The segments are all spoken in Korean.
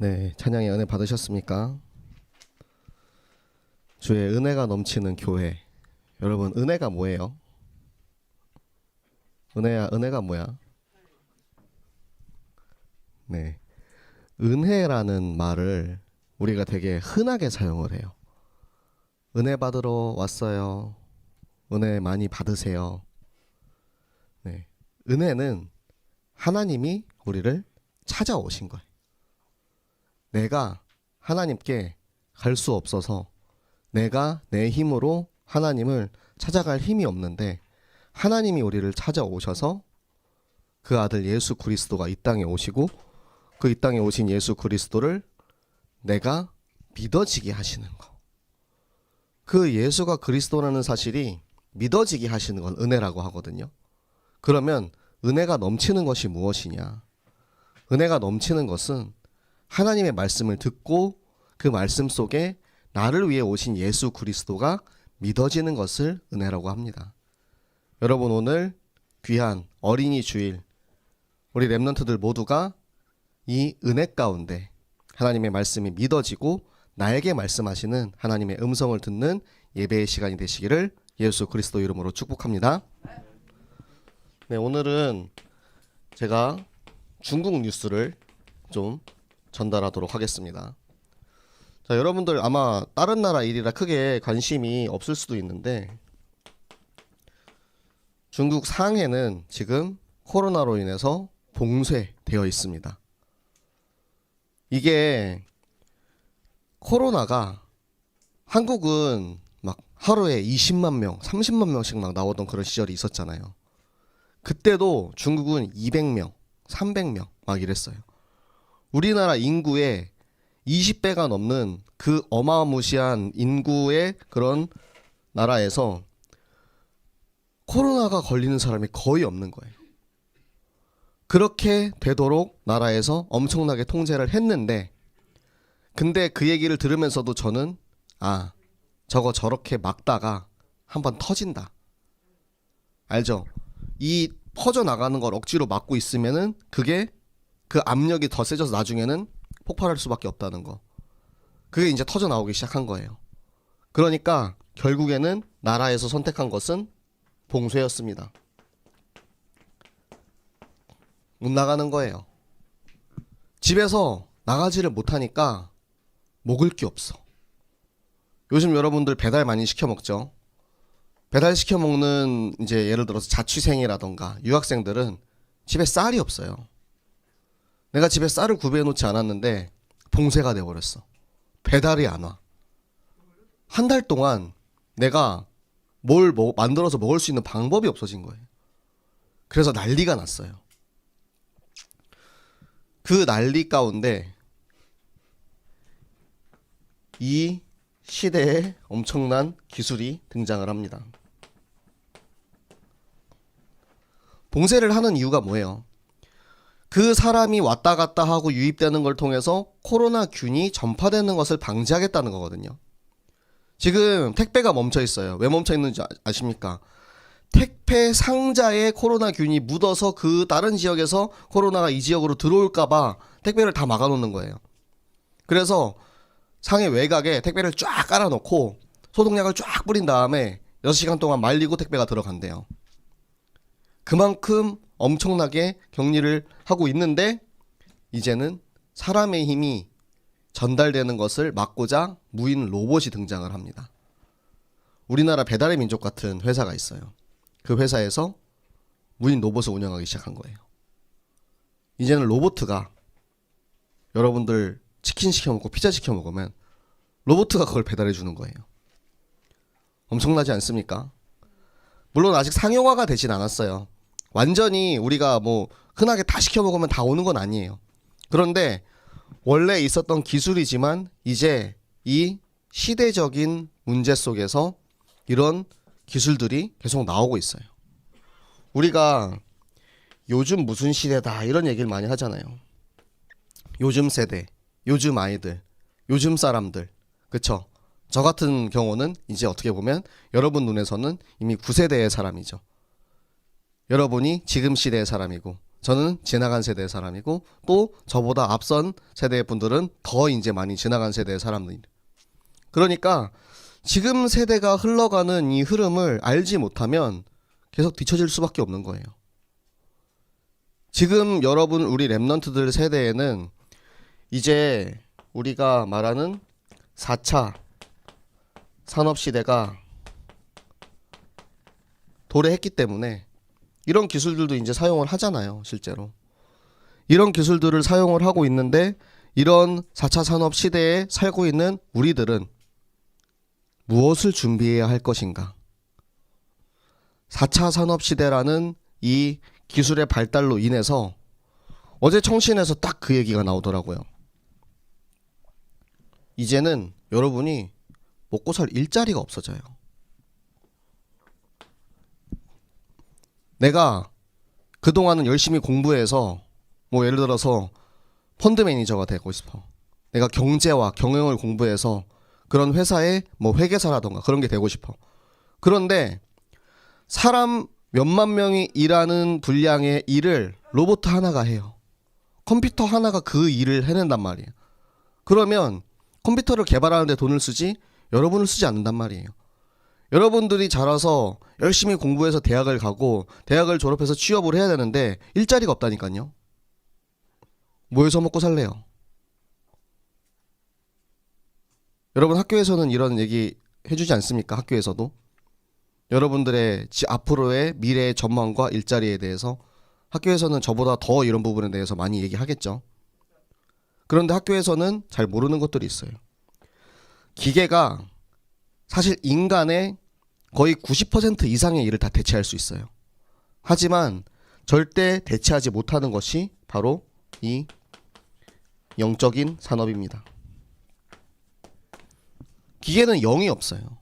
네, 찬양의 은혜 받으셨습니까? 주의 은혜가 넘치는 교회. 여러분, 은혜가 뭐예요? 은혜가 뭐야? 네, 은혜라는 말을 우리가 되게 흔하게 사용을 해요. 은혜 받으러 왔어요. 은혜 많이 받으세요. 네, 은혜는 하나님이 우리를 찾아오신 거예요. 내가 하나님께 갈 수 없어서 내가 내 힘으로 하나님을 찾아갈 힘이 없는데 하나님이 우리를 찾아오셔서 그 아들 예수 그리스도가 이 땅에 오시고 그 이 땅에 오신 예수 그리스도를 내가 믿어지게 하시는 거. 그 예수가 그리스도라는 사실이 믿어지게 하시는 건 은혜라고 하거든요. 그러면 은혜가 넘치는 것이 무엇이냐? 은혜가 넘치는 것은 하나님의 말씀을 듣고 그 말씀 속에 나를 위해 오신 예수 그리스도가 믿어지는 것을 은혜라고 합니다. 여러분, 오늘 귀한 어린이 주일 우리 렘넌트들 모두가 이 은혜 가운데 하나님의 말씀이 믿어지고 나에게 말씀하시는 하나님의 음성을 듣는 예배의 시간이 되시기를 예수 그리스도 이름으로 축복합니다. 네, 오늘은 제가 중국 뉴스를 좀 전달하도록 하겠습니다. 자, 여러분들 아마 다른 나라 일이라 크게 관심이 없을 수도 있는데 중국 상해는 지금 코로나로 인해서 봉쇄되어 있습니다. 이게 코로나가 한국은 막 하루에 20만 명, 30만 명씩 막 나오던 그런 시절이 있었잖아요. 그때도 중국은 200명, 300명 막 이랬어요. 우리나라 인구의 20배가 넘는 그 어마무시한 인구의 그런 나라에서 코로나가 걸리는 사람이 거의 없는 거예요. 그렇게 되도록 나라에서 엄청나게 통제를 했는데 근데 그 얘기를 들으면서도 저는 저거 저렇게 막다가 한번 터진다. 알죠? 이 퍼져나가는 걸 억지로 막고 있으면은 그게 그 압력이 더 세져서 나중에는 폭발할 수밖에 없다는 거. 그게 이제 터져 나오기 시작한 거예요. 그러니까 결국에는 나라에서 선택한 것은 봉쇄였습니다. 못 나가는 거예요. 집에서 나가지를 못하니까 먹을 게 없어. 요즘 여러분들 배달 많이 시켜 먹죠. 배달 시켜 먹는 이제 예를 들어서 자취생이라던가 유학생들은 집에 쌀이 없어요. 내가 집에 쌀을 구비해 놓지 않았는데 봉쇄가 돼버렸어. 배달이 안 와. 한 달 동안 내가 뭘 만들어서 먹을 수 있는 방법이 없어진 거예요. 그래서 난리가 났어요. 그 난리 가운데 이 시대에 엄청난 기술이 등장을 합니다. 봉쇄를 하는 이유가 뭐예요? 그 사람이 왔다 갔다 하고 유입되는 걸 통해서 코로나균이 전파되는 것을 방지하겠다는 거거든요. 지금 택배가 멈춰 있어요. 왜 멈춰 있는지 아십니까? 택배 상자에 코로나균이 묻어서 그 다른 지역에서 코로나가 이 지역으로 들어올까봐 택배를 다 막아놓는 거예요. 그래서 상해 외곽에 택배를 쫙 깔아놓고 소독약을 쫙 뿌린 다음에 6시간 동안 말리고 택배가 들어간대요. 그만큼 엄청나게 격리를 하고 있는데 이제는 사람의 힘이 전달되는 것을 막고자 무인 로봇이 등장을 합니다. 우리나라 배달의 민족 같은 회사가 있어요. 그 회사에서 무인 로봇을 운영하기 시작한 거예요. 이제는 로봇가 여러분들 치킨 시켜 먹고 피자 시켜 먹으면 로봇가 그걸 배달해 주는 거예요. 엄청나지 않습니까? 물론 아직 상용화가 되진 않았어요. 완전히 우리가 뭐 흔하게 다 시켜 먹으면 다 오는 건 아니에요. 그런데 원래 있었던 기술이지만 이제 이 시대적인 문제 속에서 이런 기술들이 계속 나오고 있어요. 우리가 요즘 무슨 시대다 이런 얘기를 많이 하잖아요. 요즘 세대, 요즘 아이들, 요즘 사람들, 그쵸? 저 같은 경우는 이제 어떻게 보면 여러분 눈에서는 이미 9세대의 사람이죠. 여러분이 지금 시대의 사람이고 저는 지나간 세대의 사람이고 또 저보다 앞선 세대의 분들은 더 이제 많이 지나간 세대의 사람들. 그러니까 지금 세대가 흘러가는 이 흐름을 알지 못하면 계속 뒤처질 수밖에 없는 거예요. 지금 여러분 우리 랩런트들 세대에는 이제 우리가 말하는 4차 산업시대가 도래했기 때문에 이런 기술들도 이제 사용을 하잖아요. 실제로 이런 기술들을 사용을 하고 있는데 이런 4차 산업시대에 살고 있는 우리들은 무엇을 준비해야 할 것인가? 4차 산업시대라는 이 기술의 발달로 인해서 어제 청신에서 딱 그 얘기가 나오더라고요. 이제는 여러분이 먹고 살 일자리가 없어져요. 내가 그동안은 열심히 공부해서 뭐 예를 들어서 펀드 매니저가 되고 싶어. 내가 경제와 경영을 공부해서 그런 회사의 뭐 회계사라던가 그런 게 되고 싶어. 그런데 사람 몇만 명이 일하는 분량의 일을 로봇 하나가 해요. 컴퓨터 하나가 그 일을 해낸단 말이에요. 그러면 컴퓨터를 개발하는데 돈을 쓰지 여러분을 쓰지 않는단 말이에요. 여러분들이 자라서 열심히 공부해서 대학을 가고 대학을 졸업해서 취업을 해야 되는데 일자리가 없다니까요. 뭐 해서 먹고 살래요? 여러분 학교에서는 이런 얘기 해주지 않습니까? 학교에서도 여러분들의 앞으로의 미래의 전망과 일자리에 대해서 학교에서는 저보다 더 이런 부분에 대해서 많이 얘기하겠죠. 그런데 학교에서는 잘 모르는 것들이 있어요. 기계가 사실 인간의 거의 90% 이상의 일을 다 대체할 수 있어요. 하지만 절대 대체하지 못하는 것이 바로 이 영적인 산업입니다. 기계는 영이 없어요.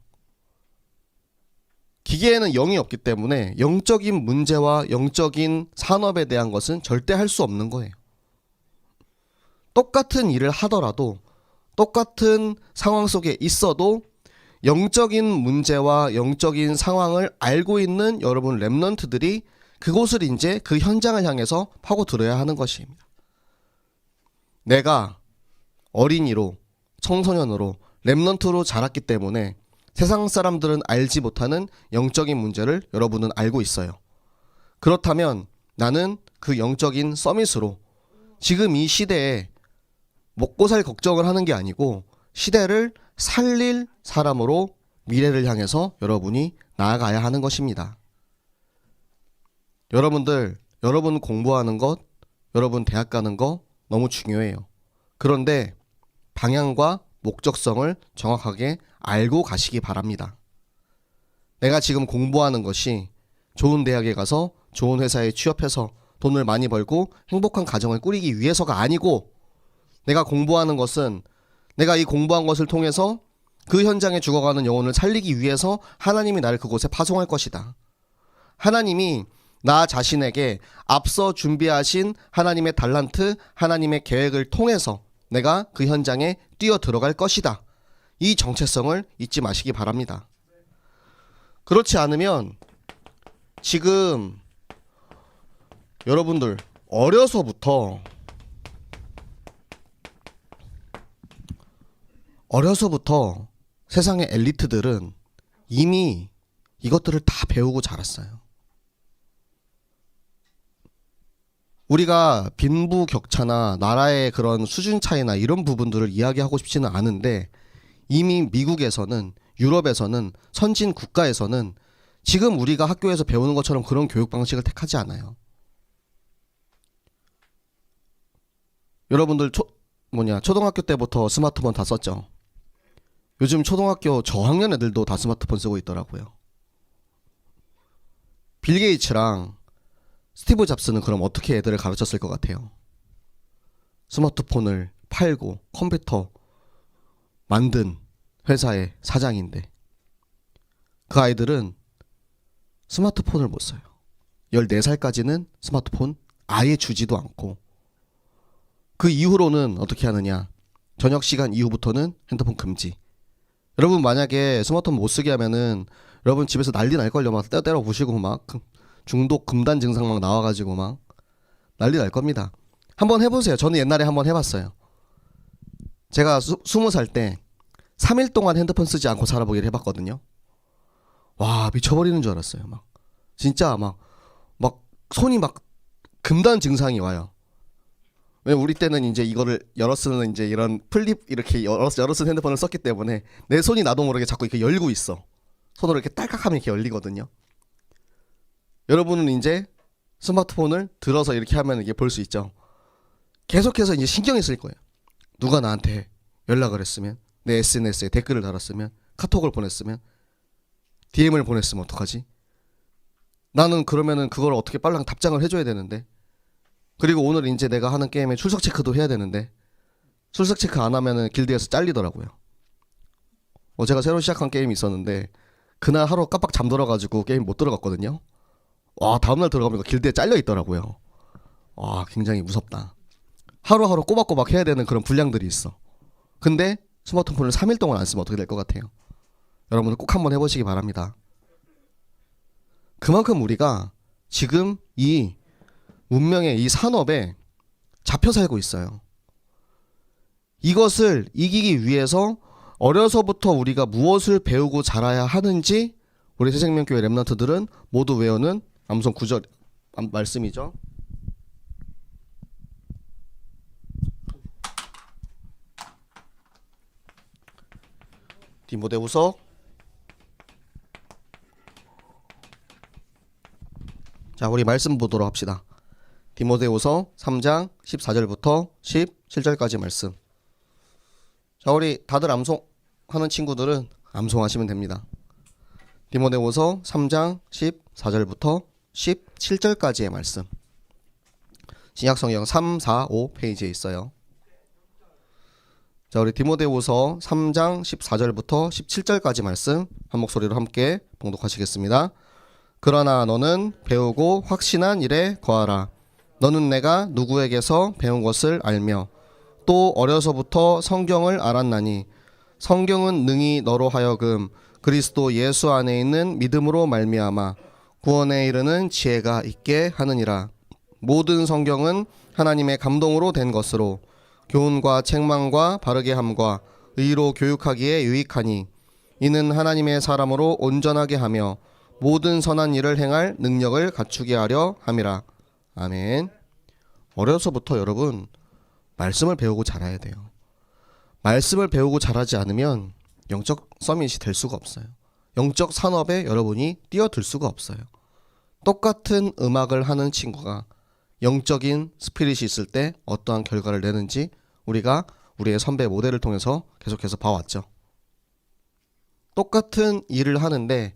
기계에는 영이 없기 때문에 영적인 문제와 영적인 산업에 대한 것은 절대 할 수 없는 거예요. 똑같은 일을 하더라도 똑같은 상황 속에 있어도 영적인 문제와 영적인 상황을 알고 있는 여러분 랩런트들이 그곳을 이제 그 현장을 향해서 파고들어야 하는 것입니다. 내가 어린이로 청소년으로 랩런트로 자랐기 때문에 세상 사람들은 알지 못하는 영적인 문제를 여러분은 알고 있어요. 그렇다면 나는 그 영적인 서밋으로 지금 이 시대에 먹고 살 걱정을 하는 게 아니고 시대를 살릴 사람으로 미래를 향해서 여러분이 나아가야 하는 것입니다. 여러분들, 여러분 공부하는 것, 여러분 대학 가는 거 너무 중요해요. 그런데 방향과 목적성을 정확하게 알고 가시기 바랍니다. 내가 지금 공부하는 것이 좋은 대학에 가서 좋은 회사에 취업해서 돈을 많이 벌고 행복한 가정을 꾸리기 위해서가 아니고 내가 공부하는 것은 내가 이 공부한 것을 통해서 그 현장에 죽어가는 영혼을 살리기 위해서 하나님이 나를 그곳에 파송할 것이다. 하나님이 나 자신에게 앞서 준비하신 하나님의 달란트, 하나님의 계획을 통해서 내가 그 현장에 뛰어 들어갈 것이다. 이 정체성을 잊지 마시기 바랍니다. 그렇지 않으면 지금 여러분들 어려서부터 세상의 엘리트들은 이미 이것들을 다 배우고 자랐어요. 우리가 빈부격차나 나라의 그런 수준 차이나 이런 부분들을 이야기하고 싶지는 않은데 이미 미국에서는 유럽에서는 선진 국가에서는 지금 우리가 학교에서 배우는 것처럼 그런 교육 방식을 택하지 않아요. 여러분들 초등학교 때부터 스마트폰 다 썼죠? 요즘 초등학교 저학년 애들도 다 스마트폰 쓰고 있더라고요. 빌 게이츠랑 스티브 잡스는 그럼 어떻게 애들을 가르쳤을 것 같아요? 스마트폰을 팔고 컴퓨터 만든 회사의 사장인데 그 아이들은 스마트폰을 못 써요. 14살까지는 스마트폰 아예 주지도 않고 그 이후로는 어떻게 하느냐, 저녁 시간 이후부터는 핸드폰 금지. 여러분 만약에 스마트폰 못 쓰게 하면은 여러분 집에서 난리 날걸요. 막 때려 부시고 막 중독 금단 증상 막 나와가지고 막 난리 날 겁니다. 한번 해보세요. 저는 옛날에 한번 해봤어요. 제가 20살 때 3일 동안 핸드폰 쓰지 않고 살아보기를 해봤거든요. 와, 미쳐버리는 줄 알았어요. 막 진짜 막 손이 막 금단 증상이 와요. 왜 우리 때는 이제 이거를 열어 쓰는 이제 이런 플립 이렇게 열어 쓰는 핸드폰을 썼기 때문에 내 손이 나도 모르게 자꾸 이렇게 열고 있어. 손으로 이렇게 딸깍하면 이렇게 열리거든요. 여러분은 이제 스마트폰을 들어서 이렇게 하면 이게 볼 수 있죠. 계속해서 이제 신경이 쓸 거예요. 누가 나한테 연락을 했으면, 내 SNS에 댓글을 달았으면, 카톡을 보냈으면, DM을 보냈으면 어떡하지? 나는 그러면은 그걸 어떻게 빨랑 답장을 해줘야 되는데, 그리고 오늘 이제 내가 하는 게임에 출석 체크도 해야 되는데, 출석 체크 안 하면은 길드에서 잘리더라고요. 제가 새로 시작한 게임이 있었는데 그날 하루 깜빡 잠들어가지고 게임 못 들어갔거든요. 와, 다음날 들어가보니까 길드에 잘려 있더라고요. 와, 굉장히 무섭다. 하루하루 꼬박꼬박 해야 되는 그런 분량들이 있어. 근데 스마트폰을 3일 동안 안 쓰면 어떻게 될 것 같아요? 여러분들 꼭 한번 해보시기 바랍니다. 그만큼 우리가 지금 이 문명의 이 산업에 잡혀 살고 있어요. 이것을 이기기 위해서 어려서부터 우리가 무엇을 배우고 자라야 하는지 우리 새생명교회 렘넌트들은 모두 외우는 암송 구절 말씀이죠. 디모데후서 '자, 우리 말씀 보도록 합시다. 디모데후서 3장 14절부터 17절까지 말씀. 자, 우리 다들 암송하는 친구들은 암송하시면 됩니다. 디모데후서 3장 14절부터 17절까지의 말씀. 신약성경 3, 4, 5 페이지에 있어요. 자, 우리 디모데후서 3장 14절부터 17절까지 말씀 한 목소리로 함께 봉독하시겠습니다. 그러나 너는 배우고 확신한 일에 거하라. 너는 내가 누구에게서 배운 것을 알며 또 어려서부터 성경을 알았나니 성경은 능히 너로 하여금 그리스도 예수 안에 있는 믿음으로 말미암아 구원에 이르는 지혜가 있게 하느니라. 모든 성경은 하나님의 감동으로 된 것으로 교훈과 책망과 바르게 함과 의로 교육하기에 유익하니 이는 하나님의 사람으로 온전하게 하며 모든 선한 일을 행할 능력을 갖추게 하려 함이라. 아멘. 어려서부터 여러분 말씀을 배우고 자라야 돼요. 말씀을 배우고 자라지 않으면 영적 서밋이 될 수가 없어요. 영적 산업에 여러분이 뛰어들 수가 없어요. 똑같은 음악을 하는 친구가 영적인 스피릿이 있을 때 어떠한 결과를 내는지 우리가 우리의 선배 모델을 통해서 계속해서 봐왔죠. 똑같은 일을 하는데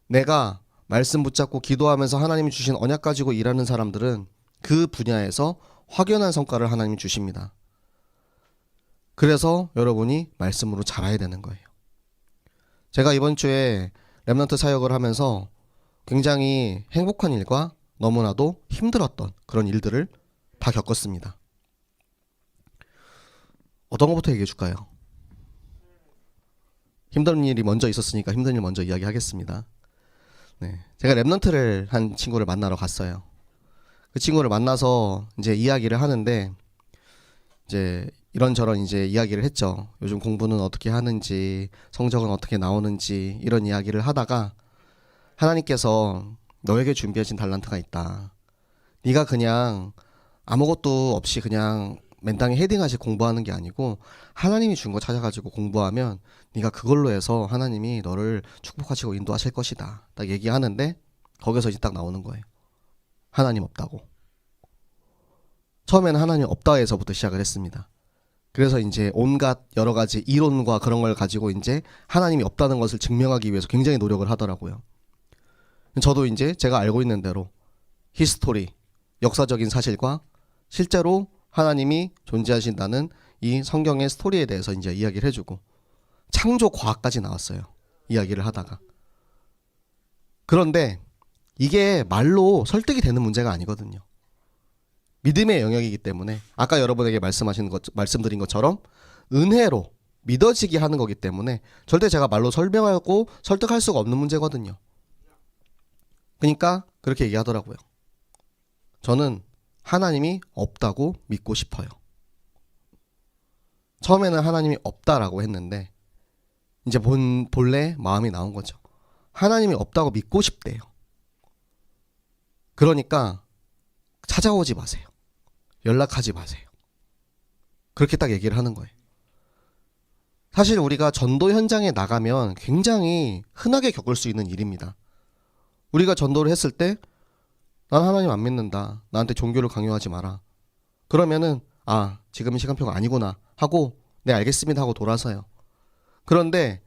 내가 말씀 붙잡고 기도하면서 하나님이 주신 언약 가지고 일하는 사람들은 그 분야에서 확연한 성과를 하나님이 주십니다. 그래서 여러분이 말씀으로 자라야 되는 거예요. 제가 이번 주에 렘넌트 사역을 하면서 굉장히 행복한 일과 너무나도 힘들었던 그런 일들을 다 겪었습니다. 어떤 것부터 얘기해 줄까요? 힘든 일이 먼저 있었으니까 힘든 일 먼저 이야기하겠습니다. 네, 제가 렘넌트를 한 친구를 만나러 갔어요. 그 친구를 만나서 이제 이야기를 하는데 이제 이런저런 이제 이야기를 했죠. 요즘 공부는 어떻게 하는지, 성적은 어떻게 나오는지 이런 이야기를 하다가 하나님께서 너에게 준비하신 달란트가 있다. 네가 그냥 아무것도 없이 그냥 맨땅에 헤딩하시 공부하는 게 아니고 하나님이 준 거 찾아가지고 공부하면 네가 그걸로 해서 하나님이 너를 축복하시고 인도하실 것이다. 딱 얘기하는데 거기서 이제 딱 나오는 거예요. 하나님 없다고. 처음에는 하나님 없다에서부터 시작을 했습니다. 그래서 이제 온갖 여러 가지 이론과 그런 걸 가지고 이제 하나님이 없다는 것을 증명하기 위해서 굉장히 노력을 하더라고요. 저도 이제 제가 알고 있는 대로 히스토리, 역사적인 사실과 실제로 하나님이 존재하신다는 이 성경의 스토리에 대해서 이제 이야기를 해주고 창조 과학까지 나왔어요. 이야기를 하다가. 그런데 이게 말로 설득이 되는 문제가 아니거든요. 믿음의 영역이기 때문에 아까 여러분에게 말씀드린 것처럼 은혜로 믿어지게 하는 거기 때문에 절대 제가 말로 설명하고 설득할 수가 없는 문제거든요. 그러니까 그렇게 얘기하더라고요. 저는 하나님이 없다고 믿고 싶어요. 처음에는 하나님이 없다라고 했는데 이제 본래 마음이 나온 거죠. 하나님이 없다고 믿고 싶대요. 그러니까 찾아오지 마세요. 연락하지 마세요. 그렇게 딱 얘기를 하는 거예요. 사실 우리가 전도 현장에 나가면 굉장히 흔하게 겪을 수 있는 일입니다. 우리가 전도를 했을 때 난 하나님 안 믿는다. 나한테 종교를 강요하지 마라. 그러면은 지금은 시간표가 아니구나 하고 네 알겠습니다 하고 돌아서요. 그런데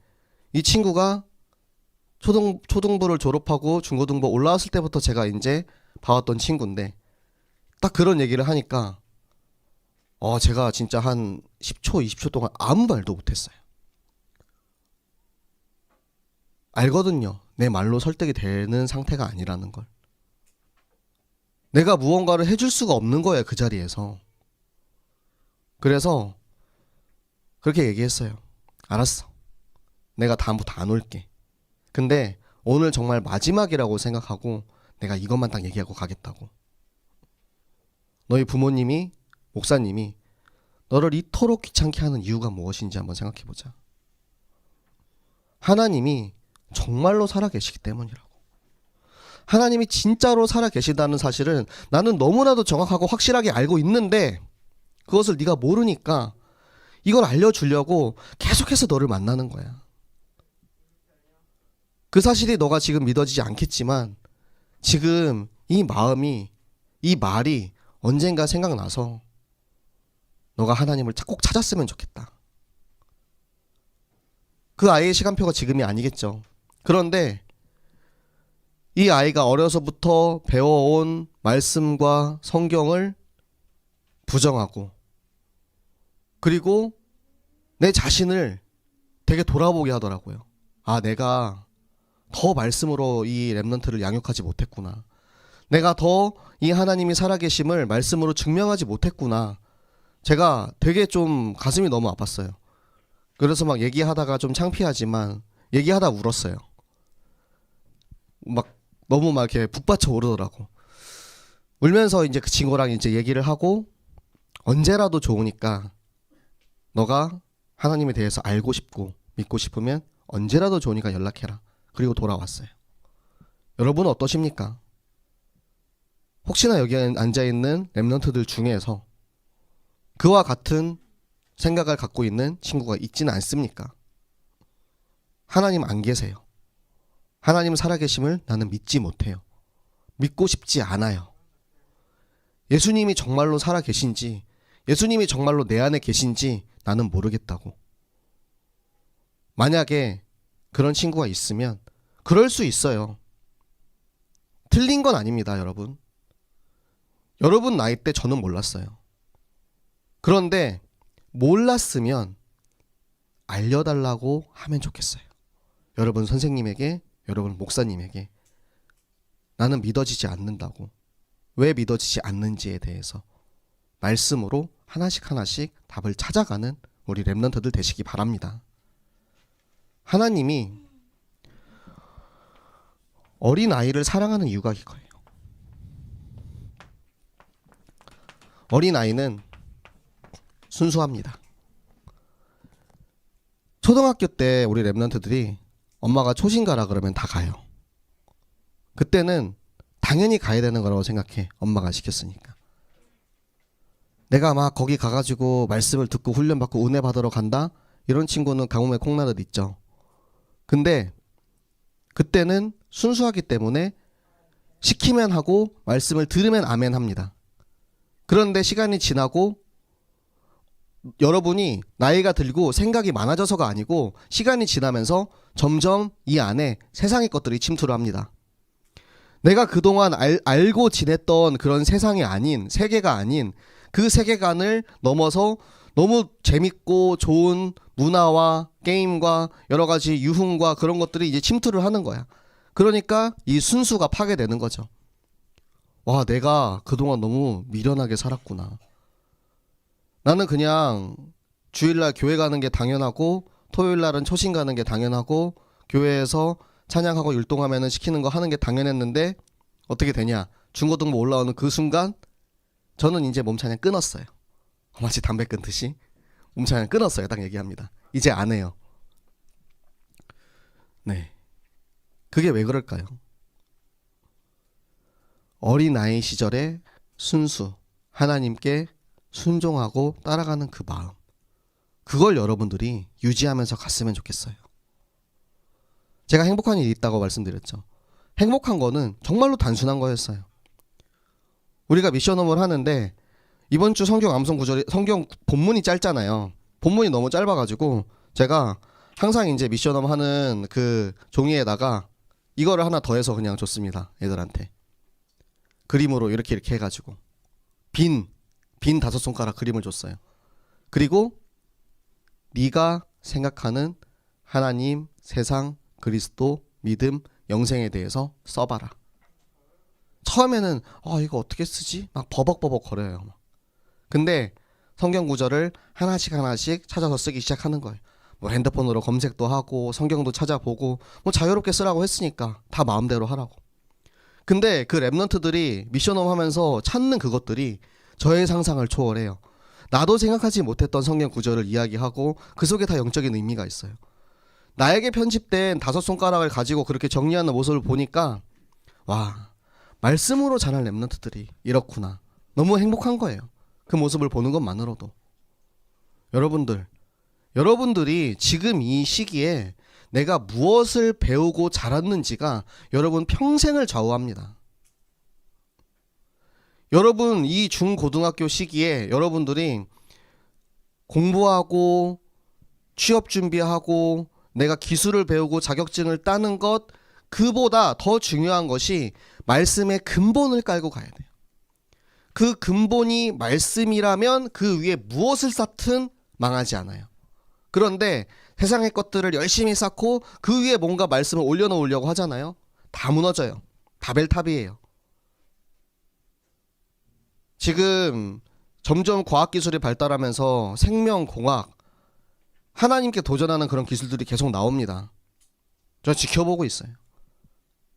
이 친구가 초등부를 졸업하고 중고등부 올라왔을 때부터 제가 이제 봐왔던 친구인데 딱 그런 얘기를 하니까 제가 진짜 한 10초 20초 동안 아무 말도 못했어요. 알거든요. 내 말로 설득이 되는 상태가 아니라는 걸. 내가 무언가를 해줄 수가 없는 거예요. 그 자리에서. 그래서 그렇게 얘기했어요. 알았어. 내가 다음부터 안 올게. 근데 오늘 정말 마지막이라고 생각하고 내가 이것만 딱 얘기하고 가겠다고. 너희 부모님이, 목사님이 너를 이토록 귀찮게 하는 이유가 무엇인지 한번 생각해보자. 하나님이 정말로 살아계시기 때문이라고. 하나님이 진짜로 살아계시다는 사실은 나는 너무나도 정확하고 확실하게 알고 있는데 그것을 네가 모르니까 이걸 알려주려고 계속해서 너를 만나는 거야. 그 사실이 너가 지금 믿어지지 않겠지만 지금 이 마음이, 이 말이 언젠가 생각나서 너가 하나님을 꼭 찾았으면 좋겠다. 그 아이의 시간표가 지금이 아니겠죠. 그런데 이 아이가 어려서부터 배워온 말씀과 성경을 부정하고 그리고 내 자신을 되게 돌아보게 하더라고요. 내가 더 말씀으로 이 렘넌트를 양육하지 못했구나. 내가 더 이 하나님이 살아계심을 말씀으로 증명하지 못했구나. 제가 되게 좀 가슴이 너무 아팠어요. 그래서 막 얘기하다가 좀 창피하지만 얘기하다 울었어요. 너무 이렇게 북받쳐 오르더라고. 울면서 이제 그 친구랑 이제 얘기를 하고 언제라도 좋으니까 너가 하나님에 대해서 알고 싶고 믿고 싶으면 언제라도 좋으니까 연락해라. 그리고 돌아왔어요. 여러분 어떠십니까? 혹시나 여기 앉아있는 렘넌트들 중에서 그와 같은 생각을 갖고 있는 친구가 있지는 않습니까? 하나님 안 계세요. 하나님 살아계심을 나는 믿지 못해요. 믿고 싶지 않아요. 예수님이 정말로 살아계신지, 예수님이 정말로 내 안에 계신지 나는 모르겠다고. 만약에 그런 친구가 있으면 그럴 수 있어요. 틀린 건 아닙니다, 여러분. 여러분 나이 때 저는 몰랐어요. 그런데 몰랐으면 알려달라고 하면 좋겠어요. 여러분 선생님에게, 여러분 목사님에게 나는 믿어지지 않는다고. 왜 믿어지지 않는지에 대해서 말씀으로 하나씩 하나씩 답을 찾아가는 우리 렘넌트들 되시기 바랍니다. 하나님이 어린아이를 사랑하는 이유가 이거예요. 어린아이는 순수합니다. 초등학교 때 우리 렘넌트들이 엄마가 초신 가라 그러면 다 가요. 그때는 당연히 가야 되는 거라고 생각해. 엄마가 시켰으니까. 내가 막 거기 가가지고 말씀을 듣고 훈련받고 은혜 받으러 간다? 이런 친구는 가뭄에 콩나듯 있죠. 근데 그때는 순수하기 때문에 시키면 하고 말씀을 들으면 아멘 합니다. 그런데 시간이 지나고 여러분이 나이가 들고 생각이 많아져서가 아니고 시간이 지나면서 점점 이 안에 세상의 것들이 침투를 합니다. 내가 그동안 알고 지냈던 그런 세상이 아닌, 세계가 아닌 그 세계관을 넘어서 너무 재밌고 좋은 문화와 게임과 여러 가지 유흥과 그런 것들이 이제 침투를 하는 거야. 그러니까 이 순수가 파괴되는 거죠. 와, 내가 그동안 너무 미련하게 살았구나. 나는 그냥 주일날 교회 가는 게 당연하고 토요일날은 초신 가는 게 당연하고 교회에서 찬양하고 율동하면은 시키는 거 하는 게 당연했는데 어떻게 되냐? 중고등부 올라오는 그 순간 저는 이제 몸찬양 끊었어요. 마치 담배 끊듯이 몸찬양 끊었어요. 딱 얘기합니다. 이제 안 해요. 네, 그게 왜 그럴까요? 어린아이 시절의 순수, 하나님께 순종하고 따라가는 그 마음, 그걸 여러분들이 유지하면서 갔으면 좋겠어요. 제가 행복한 일이 있다고 말씀드렸죠. 행복한 거는 정말로 단순한 거였어요. 우리가 미션홈을 하는데 이번 주 성경 암송 구절이, 성경 본문이 짧잖아요. 본문이 너무 짧아가지고 제가 항상 이제 미션홈 하는 그 종이에다가 이거를 하나 더해서 그냥 줬습니다. 애들한테. 그림으로 이렇게 해가지고 빈 5손가락 그림을 줬어요. 그리고 네가 생각하는 하나님, 세상, 그리스도, 믿음, 영생에 대해서 써봐라. 처음에는 이거 어떻게 쓰지? 막 버벅버벅 거려요. 근데 성경 구절을 하나씩 찾아서 쓰기 시작하는 거예요. 뭐 핸드폰으로 검색도 하고 성경도 찾아보고 뭐 자유롭게 쓰라고 했으니까 다 마음대로 하라고. 근데 그 랩런트들이 미션홈 하면서 찾는 그것들이 저의 상상을 초월해요. 나도 생각하지 못했던 성경 구절을 이야기하고 그 속에 다 영적인 의미가 있어요. 나에게 편집된 5손가락을 가지고 그렇게 정리하는 모습을 보니까 와, 말씀으로 자란 랩런트들이 이렇구나. 너무 행복한 거예요. 그 모습을 보는 것만으로도. 여러분들이 지금 이 시기에 내가 무엇을 배우고 자랐는지가 여러분 평생을 좌우합니다. 여러분 이 중고등학교 시기에 여러분들이 공부하고 취업 준비하고 내가 기술을 배우고 자격증을 따는 것, 그보다 더 중요한 것이 말씀의 근본을 깔고 가야 돼요. 그 근본이 말씀이라면 그 위에 무엇을 쌓든 망하지 않아요. 그런데 세상의 것들을 열심히 쌓고 그 위에 뭔가 말씀을 올려놓으려고 하잖아요. 다 무너져요. 바벨탑이에요. 지금 점점 과학기술이 발달하면서 생명공학, 하나님께 도전하는 그런 기술들이 계속 나옵니다. 저 지켜보고 있어요.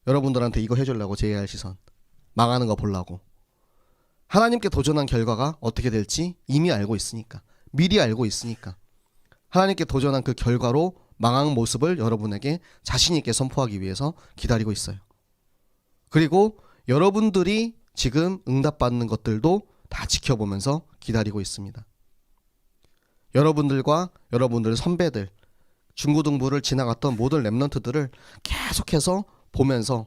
여러분들한테 이거 해주려고 제의할 시선, 망하는 거 보려고. 하나님께 도전한 결과가 어떻게 될지 이미 알고 있으니까, 미리 알고 있으니까 하나님께 도전한 그 결과로 망한 모습을 여러분에게 자신 있게 선포하기 위해서 기다리고 있어요. 그리고 여러분들이 지금 응답받는 것들도 다 지켜보면서 기다리고 있습니다. 여러분들과 여러분들 선배들, 중고등부를 지나갔던 모든 랩런트들을 계속해서 보면서,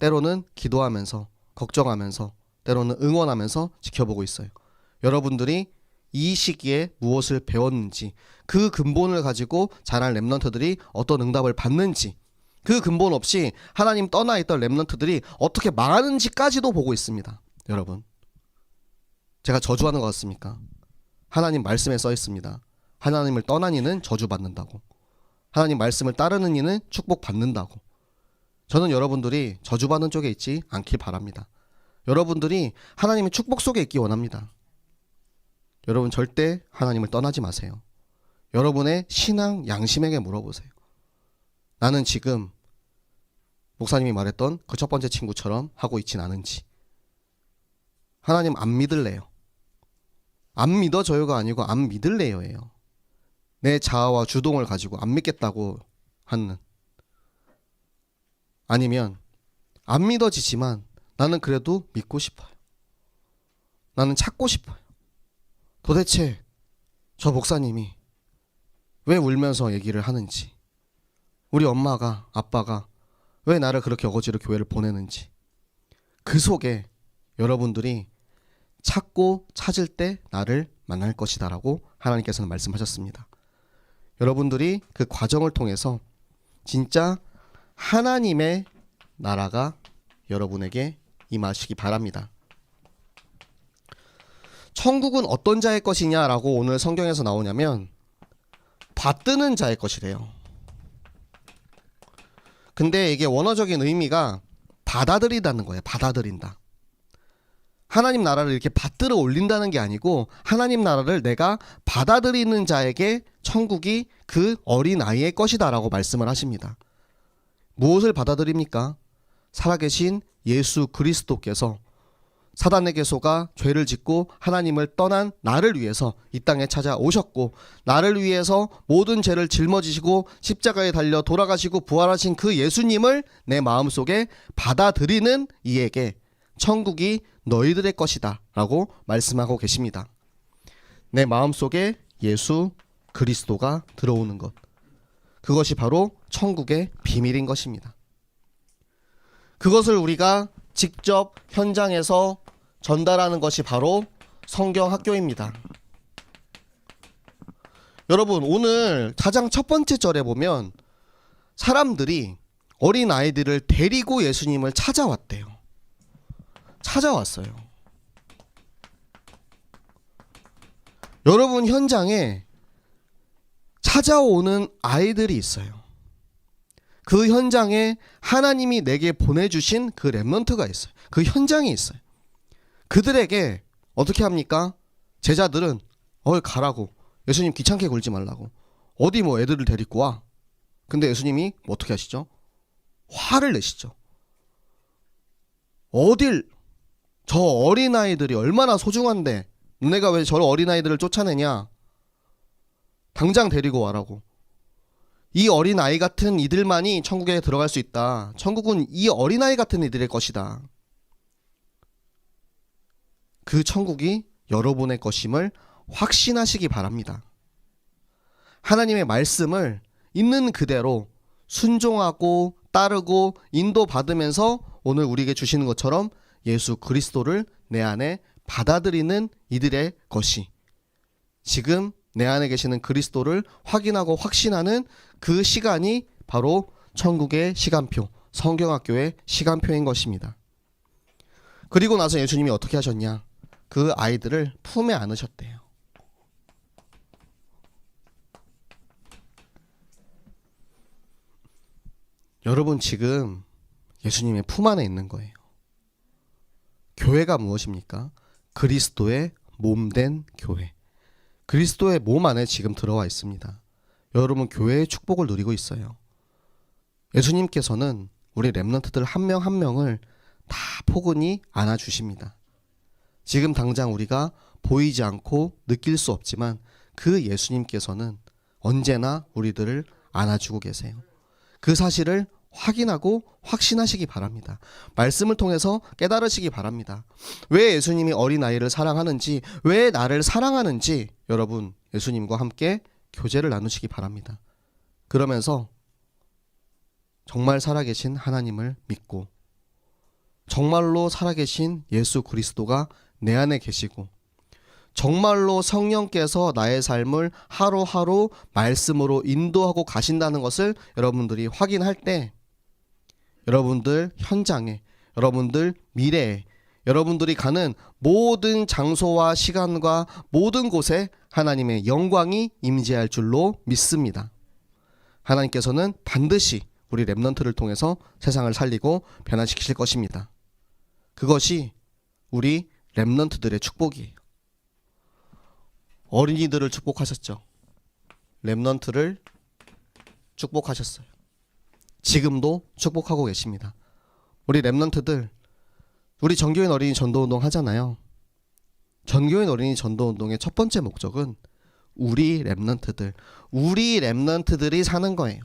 때로는 기도하면서, 걱정하면서, 때로는 응원하면서 지켜보고 있어요. 여러분들이 이 시기에 무엇을 배웠는지, 그 근본을 가지고 자란 랩런트들이 어떤 응답을 받는지, 그 근본 없이 하나님 떠나 있던 랩런트들이 어떻게 망하는지까지도 보고 있습니다. 여러분, 제가 저주하는 것 같습니까? 하나님 말씀에 써 있습니다. 하나님을 떠난 이는 저주받는다고. 하나님 말씀을 따르는 이는 축복받는다고. 저는 여러분들이 저주받는 쪽에 있지 않길 바랍니다. 여러분들이 하나님의 축복 속에 있기 원합니다. 여러분 절대 하나님을 떠나지 마세요. 여러분의 신앙 양심에게 물어보세요. 나는 지금 목사님이 말했던 그 첫 번째 친구처럼 하고 있진 않은지. 하나님 안 믿을래요. 안 믿어져요가 아니고 안 믿을래요예요. 내 자아와 주동을 가지고 안 믿겠다고 하는. 아니면 안 믿어지지만 나는 그래도 믿고 싶어요. 나는 찾고 싶어요. 도대체 저 목사님이 왜 울면서 얘기를 하는지, 우리 엄마가, 아빠가 왜 나를 그렇게 어거지로 교회를 보내는지, 그 속에 여러분들이 찾고 찾을 때 나를 만날 것이다 라고 하나님께서는 말씀하셨습니다. 여러분들이 그 과정을 통해서 진짜 하나님의 나라가 여러분에게 임하시기 바랍니다. 천국은 어떤 자의 것이냐라고 오늘 성경에서 나오냐면 받드는 자의 것이래요. 근데 이게 원어적인 의미가 받아들이다는 거예요. 받아들인다. 하나님 나라를 이렇게 받들어 올린다는 게 아니고 하나님 나라를 내가 받아들이는 자에게 천국이 그 어린 아이의 것이다 라고 말씀을 하십니다. 무엇을 받아들입니까? 살아계신 예수 그리스도께서 사단에게 속아 죄를 짓고 하나님을 떠난 나를 위해서 이 땅에 찾아오셨고, 나를 위해서 모든 죄를 짊어지시고 십자가에 달려 돌아가시고 부활하신 그 예수님을 내 마음속에 받아들이는 이에게 천국이 너희들의 것이다 라고 말씀하고 계십니다. 내 마음속에 예수 그리스도가 들어오는 것, 그것이 바로 천국의 비밀인 것입니다. 그것을 우리가 직접 현장에서 전달하는 것이 바로 성경학교입니다. 여러분, 오늘 가장 첫 번째 절에 보면 사람들이 어린 아이들을 데리고 예수님을 찾아왔대요. 찾아왔어요. 여러분, 현장에 찾아오는 아이들이 있어요. 그 현장에 하나님이 내게 보내주신 그 렘넌트가 있어요. 그 현장이 있어요. 그들에게 어떻게 합니까? 제자들은 가라고, 예수님 귀찮게 굴지 말라고, 어디 뭐 애들을 데리고 와. 근데 예수님이 어떻게 하시죠? 화를 내시죠. 어딜, 저 어린아이들이 얼마나 소중한데 너네가 왜 저 어린아이들을 쫓아내냐? 당장 데리고 와라고. 이 어린아이 같은 이들만이 천국에 들어갈 수 있다. 천국은 이 어린아이 같은 이들의 것이다. 그 천국이 여러분의 것임을 확신하시기 바랍니다. 하나님의 말씀을 있는 그대로 순종하고 따르고 인도받으면서 오늘 우리에게 주시는 것처럼 예수 그리스도를 내 안에 받아들이는 이들의 것이, 지금 내 안에 계시는 그리스도를 확인하고 확신하는 그 시간이 바로 천국의 시간표, 성경학교의 시간표인 것입니다. 그리고 나서 예수님이 어떻게 하셨냐? 그 아이들을 품에 안으셨대요. 여러분, 지금 예수님의 품 안에 있는 거예요. 교회가 무엇입니까? 그리스도의 몸된 교회. 그리스도의 몸 안에 지금 들어와 있습니다. 여러분, 교회의 축복을 누리고 있어요. 예수님께서는 우리 렘넌트들 한 명 한 명을 다 포근히 안아주십니다. 지금 당장 우리가 보이지 않고 느낄 수 없지만 그 예수님께서는 언제나 우리들을 안아주고 계세요. 그 사실을 확인하고 확신하시기 바랍니다. 말씀을 통해서 깨달으시기 바랍니다. 왜 예수님이 어린아이를 사랑하는지, 왜 나를 사랑하는지 여러분, 예수님과 함께 교제를 나누시기 바랍니다. 그러면서 정말 살아계신 하나님을 믿고 정말로 살아계신 예수 그리스도가 내 안에 계시고 정말로 성령께서 나의 삶을 하루하루 말씀으로 인도하고 가신다는 것을 여러분들이 확인할 때, 여러분들 현장에, 여러분들 미래에, 여러분들이 가는 모든 장소와 시간과 모든 곳에 하나님의 영광이 임재할 줄로 믿습니다. 하나님께서는 반드시 우리 렘넌트를 통해서 세상을 살리고 변화시키실 것입니다. 그것이 우리 렘넌트들의 축복이에요. 어린이들을 축복하셨죠. 렘넌트를 축복하셨어요. 지금도 축복하고 계십니다. 우리 렘넌트들, 우리 전교인 어린이 전도운동 하잖아요. 전교인 어린이 전도운동의 첫 번째 목적은 우리 렘넌트들이 사는 거예요.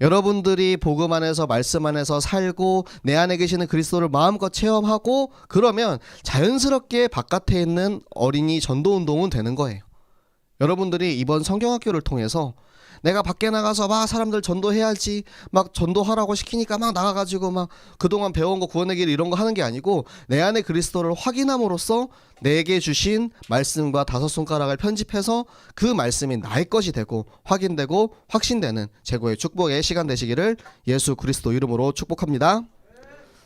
여러분들이 복음 안에서, 말씀 안에서 살고 내 안에 계시는 그리스도를 마음껏 체험하고 그러면 자연스럽게 바깥에 있는 어린이 전도운동은 되는 거예요. 여러분들이 이번 성경학교를 통해서 내가 밖에 나가서 막 사람들 전도해야지, 막 전도하라고 시키니까 막 나가가지고 막 그동안 배운 거, 구원의 길 이런 거 하는 게 아니고 내 안에 그리스도를 확인함으로써 내게 주신 말씀과 5손가락을 편집해서 그 말씀이 나의 것이 되고 확인되고 확신되는 최고의 축복의 시간 되시기를 예수 그리스도 이름으로 축복합니다.